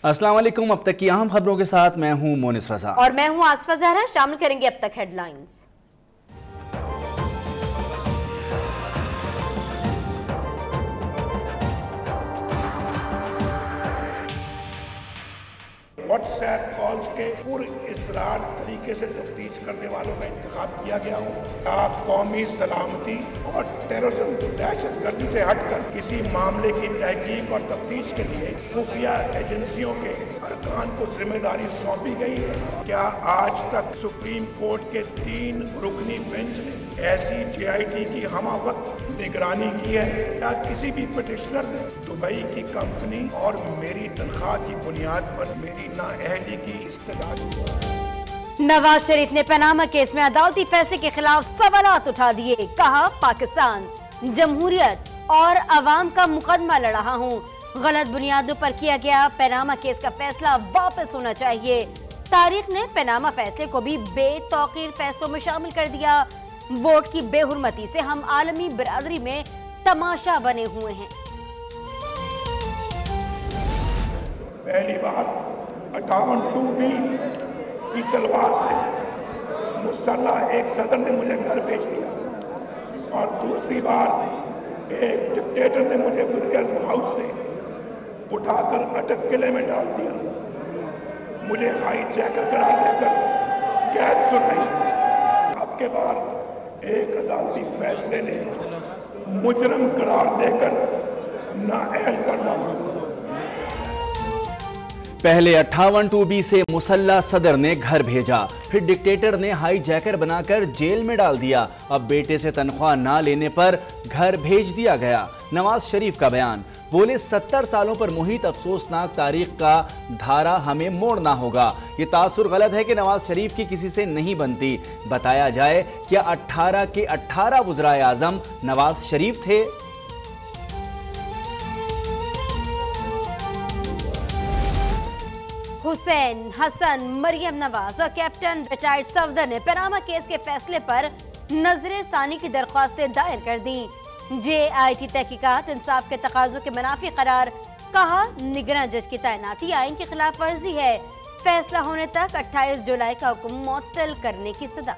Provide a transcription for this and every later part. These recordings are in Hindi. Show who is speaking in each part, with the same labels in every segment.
Speaker 1: अस्सलाम वालेकुम। अब तक की अहम खबरों के साथ मैं हूं मोनिस रजा
Speaker 2: और मैं हूं आसफा जहरा। शामिल करेंगे अब तक हेडलाइंस।
Speaker 3: व्हाट्सएप कॉल्स के पुरइसरार तरीके से तफ्तीश करने वालों का इंतखाब किया गया हो। आप कौमी सलामती और टेररिज्म दहशतगर्दी से हटकर किसी मामले की तहकीक और तफ्तीश के लिए खुफिया एजेंसियों के अरकान को जिम्मेदारी सौंपी गई है। क्या आज तक सुप्रीम कोर्ट के 3 रुकनी बेंच ने ऐसी JIT की हमावक्त निगरानी की है? क्या किसी भी पिटिशनर ने दुबई की कंपनी और मेरी तनख्वाह की बुनियाद पर मेरी नाअहली की इस्तदाद?
Speaker 2: नवाज शरीफ ने पनामा केस में अदालती फैसले के खिलाफ सवालात उठा दिए। कहा, पाकिस्तान जमहूरियत और अवाम का मुकदमा लड़ रहा हूँ। गलत बुनियादों पर किया गया पनामा केस का फैसला वापस होना चाहिए। तारीख ने पनामा फैसले को भी बेतौकीर फैसलों में शामिल कर दिया। वोट की बेहुरमती से हम आलमी बिरादरी में तमाशा बने हुए हैं।
Speaker 3: पहली बार 58(2)B की तलवार से मुसल्लह एक सदर ने मुझे घर भेज दिया और दूसरी बार एक डिक्टेटर ने मुझे विलियम हाउस से उठाकर अटक किले में डाल दिया। मुझे हाई जैकर करार देकर कैद सुनाई। अब के बाद एक अदालती फैसले ने मुजरम करार देकर नाअहल कर डाला।
Speaker 1: पहले 58(2)B से मुसल्ला सदर ने घर भेजा, फिर डिक्टेटर ने हाई जैकर बनाकर जेल में डाल दिया। अब बेटे से तनख्वाह ना लेने पर घर भेज दिया गया। नवाज शरीफ का बयान, बोले 70 सालों पर मुहित अफसोसनाक तारीख का धारा हमें मोड़ना होगा। ये तासुर गलत है कि नवाज शरीफ की किसी से नहीं बनती। बताया जाए, क्या 18 के 18 वज़राए आज़म नवाज शरीफ थे?
Speaker 2: हुसैन, हसन, मरियम नवाज और कैप्टन रिटायर्ड सफदर ने पनामा केस के फैसले पर नजरे सानी की दरख्वास्तें दायर कर दी। JIT तहकीकात इंसाफ के तकाजों के मुनाफी करार। कहा, निगरान जज की तैनाती आइन की खिलाफ वर्जी है। फैसला होने तक 28 जुलाई का हुक्म मुअत्तल करने की सदा।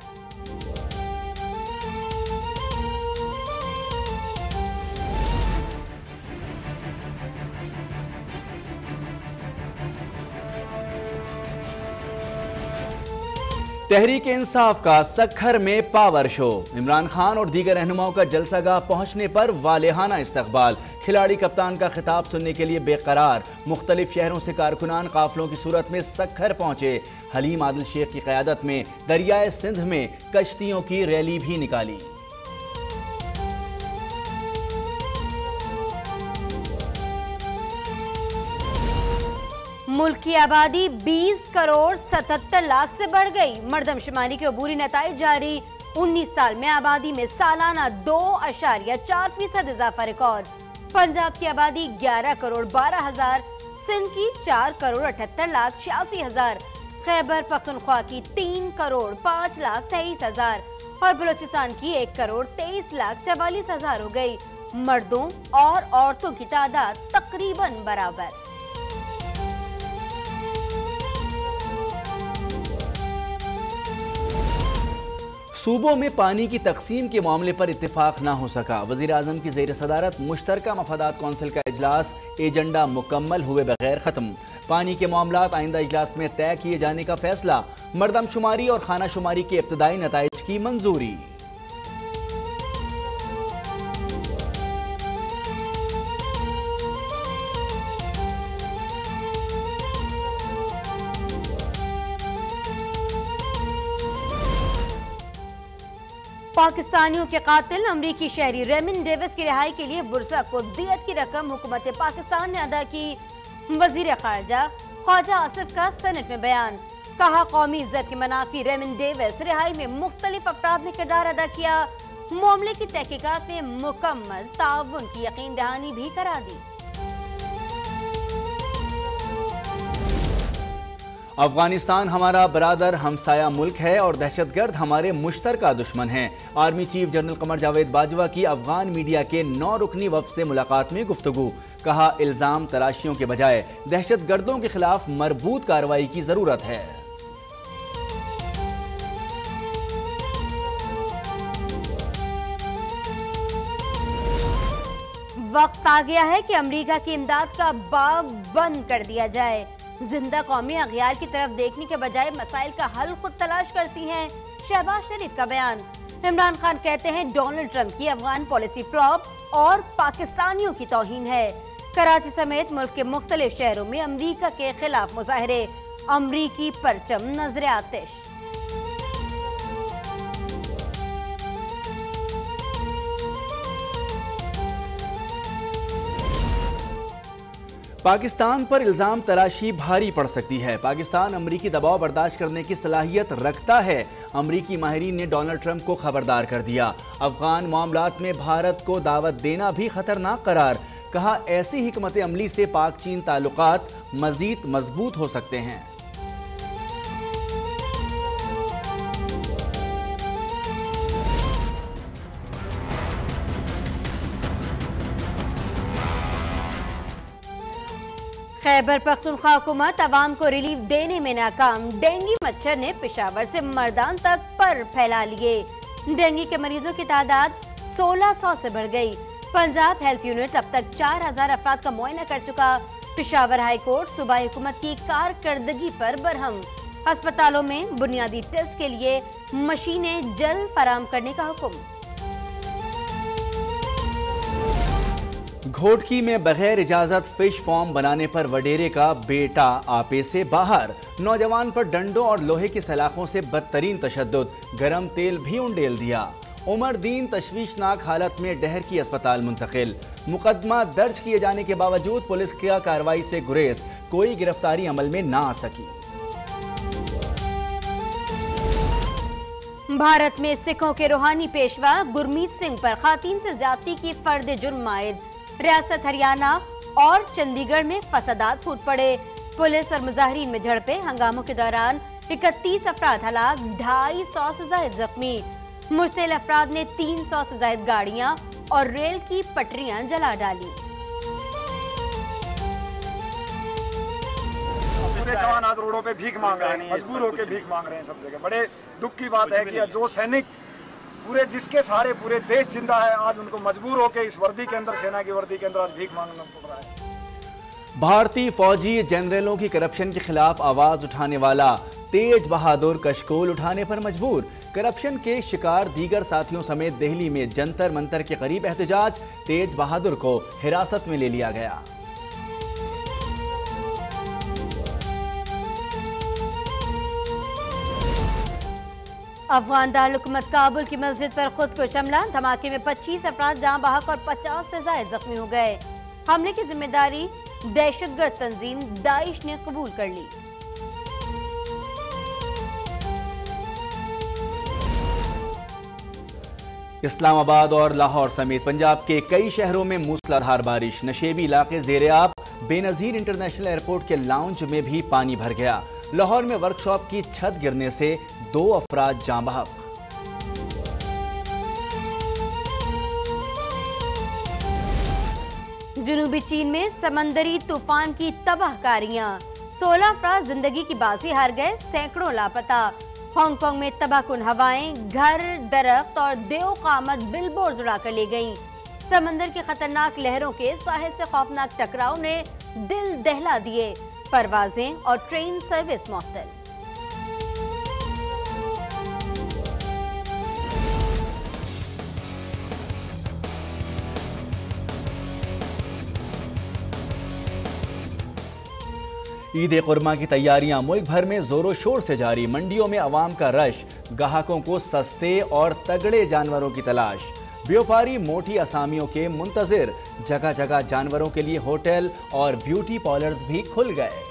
Speaker 1: तहरीक इंसाफ का सक्खर में पावर शो। इमरान खान और दीगर रहनुमाओं का जलसागाह पहुंचने पर वालेहाना इस्तकबाल। खिलाड़ी कप्तान का खिताब सुनने के लिए बेकरार। मुख्तलिफ शहरों से कारकुनान काफिलों की सूरत में सक्खर पहुंचे। हलीम आदिल शेख की क़यादत में दरियाए सिंध में कश्तियों की रैली भी निकाली।
Speaker 2: मुल्क की आबादी 20 करोड़ 77 लाख से बढ़ गई। मरदमशुमारी के अबूरी नताइज जारी। 19 साल में आबादी में सालाना 2.4% इजाफा रिकॉर्ड। पंजाब की आबादी 11 करोड़ 12 हजार, सिंध की 4 करोड़ 78 लाख 86 हजार, खैबर पख्तूनख्वा की 3 करोड़ 5 लाख 23 हजार और बलूचिस्तान की 1 करोड़ 23 लाख 44 हजार हो गई। मर्दों और औरतों की तादाद तकरीबन बराबर।
Speaker 1: सूबों में पानी की तकसीम के मामले पर इत्तेफाक ना हो सका। वज़ीर आज़म की ज़ेर सदारत मुश्तरका मफादात कौंसिल का इजलास एजेंडा मुकम्मल हुए बगैर ख़त्म। पानी के मामलात आइंदा इजलास में तय किए जाने का फैसला। मरदमशुमारी और खाना शुमारी के इब्तदाई नताइज की मंजूरी।
Speaker 2: पाकिस्तानियों के कातिल अमरीकी शहरी रेमिन डेविस की रिहाई के लिए बुरसा को दियत की रकम हुकूमत पाकिस्तान ने अदा की। वजीर खारजा ख्वाजा आसिफ का सेनेट में बयान। कहा, कौमी इज्जत के मुनाफी रेमिन डेविस रिहाई में मुख्तलिफ अफराद ने किरदार अदा किया। मामले की तहकीकात में मुकम्मल ताउन की यकीन दहानी भी करा दी।
Speaker 1: अफगानिस्तान हमारा बरादर हमसाया मुल्क है और दहशतगर्द हमारे मुश्तरका दुश्मन हैं। Army chief general Qamar Javed Bajwa की अफगान मीडिया के 9 रुकनी वफ़द से मुलाकात में गुफ्तगू। कहा इल्जाम तराशियों के बजाय दहशतगर्दों के खिलाफ मजबूत कार्रवाई की जरूरत है।
Speaker 2: वक्त आ गया है कि अमेरिका की इमदाद का बाब बंद कर दिया जाए। जिंदा कौमी अगयार की तरफ देखने के बजाय मसाइल का हल खुद तलाश करती हैं। शहबाज शरीफ का बयान। इमरान खान कहते हैं डोनाल्ड ट्रंप की अफगान पॉलिसी फ्लॉप और पाकिस्तानियों की तौहीन है। कराची समेत मुल्क के मुख्तलिफ शहरों में अमेरिका के खिलाफ मुजाहरे, अमरीकी परचम नजर आतिश।
Speaker 1: पाकिस्तान पर इल्जाम तराशी भारी पड़ सकती है। पाकिस्तान अमरीकी दबाव बर्दाश्त करने की सलाहियत रखता है। अमरीकी माहिरीन ने डोनाल्ड ट्रंप को खबरदार कर दिया। अफगान मामलात में भारत को दावत देना भी खतरनाक करार। कहा ऐसी हिकमत अमली से पाक चीन ताल्लुकात मजीद मजबूत हो सकते हैं।
Speaker 2: खैबर पख्तूनख्वा हुकूमत अवाम को रिलीफ देने में नाकाम। डेंगू मच्छर ने पेशावर से मर्दान तक पर फैला लिए। डेंगू के मरीजों की तादाद 1600 से बढ़ गई। पंजाब हेल्थ यूनिट अब तक 4000 अफराद का मुआयना कर चुका। पेशावर हाई कोर्ट सूबाई हुकूमत की कारकर्दगी पर बरहम। अस्पतालों में बुनियादी टेस्ट के लिए मशीनें जल्द फराम करने का हुक्म।
Speaker 1: घोटकी में बगैर इजाजत फिश फार्म बनाने पर वडेरे का बेटा आपे से बाहर। नौजवान पर डंडों और लोहे की सलाखों से बदतरीन तशद्दुद, गरम तेल भी उंडेल दिया। उमर दीन तशवीशनाक हालत में डहर की अस्पताल मुंतकिल। मुकदमा दर्ज किए जाने के बावजूद पुलिस की कार्रवाई से गुरेज, कोई गिरफ्तारी अमल में ना आ सकी।
Speaker 2: भारत में सिखों के रूहानी पेशवा गुरमीत सिंह पर खातीन से ज्यादती की फर्द जुर्म आयद। रियासत हरियाणा और चंडीगढ़ में फसादात फूट पड़े। पुलिस और मुजाहिरीन में झड़पे, हंगामों के दौरान 31 अफराद हलाक, 250 से ज्यादा जख्मी। मुश्तिल अफराद ने 300 से ज्यादा गाड़ियां और रेल की पटरियां जला डाली।
Speaker 4: जवान आज रोडों पे भीख मांग रहे हैं, मजबूर होकर भीख मांग रहे हैं सब जगह। बड़े दुख की बात है कि जो सैनिक पूरे जिसके सहारे पूरे देश जिंदा है, आज उनको मजबूर होकर इस वर्दी के अंदर, सेना की वर्दी के अंदर आज भीख मांगना पड़ रहा है।
Speaker 1: भारतीय फौजी जनरलों की करप्शन के खिलाफ आवाज उठाने वाला तेज बहादुर कशकोल उठाने पर मजबूर। करप्शन के शिकार दीगर साथियों समेत दिल्ली में जंतर मंतर के करीब एहतजाज। तेज बहादुर को हिरासत में ले लिया गया।
Speaker 2: अफगान दारुल-हुकूमत काबुल की मस्जिद पर खुद को हमला। धमाके में 25 अफराद जहां बहक और 50 से ज्यादा जख्मी हो गए। हमले की जिम्मेदारी दहशतगर्द तंजीम दाइश ने कबूल कर ली।
Speaker 1: इस्लामाबाद और लाहौर समेत पंजाब के कई शहरों में मूसलाधार बारिश। नशेबी इलाके ज़ेर-ए-आब। बेनजीर इंटरनेशनल एयरपोर्ट के लाउंज में भी पानी भर गया। लाहौर में वर्कशॉप की छत गिरने से 2 अफराद जाँ बहक।
Speaker 2: जनूबी चीन में समंदरी तूफान की तबाहकारियां। 16 अफराद जिंदगी की बाजी हार गए, सैकड़ों लापता। हांगकांग में तबाहकुन हवाएं घर, दरख्त और देव कामत बिलबोर्ड उड़ाकर ले गईं। समंदर की खतरनाक लहरों के साहिल से खौफनाक टकराव ने दिल दहला दिए। परवाजें और ट्रेन सर्विस मुअत्तल।
Speaker 1: ईद कुर्मा की तैयारियां मुल्क भर में जोरों शोर से जारी। मंडियों में अवाम का रश, ग्राहकों को सस्ते और तगड़े जानवरों की तलाश। व्यापारी मोटी असामियों के मुंतजिर। जगह जगह जानवरों के लिए होटल और ब्यूटी पार्लर्स भी खुल गए।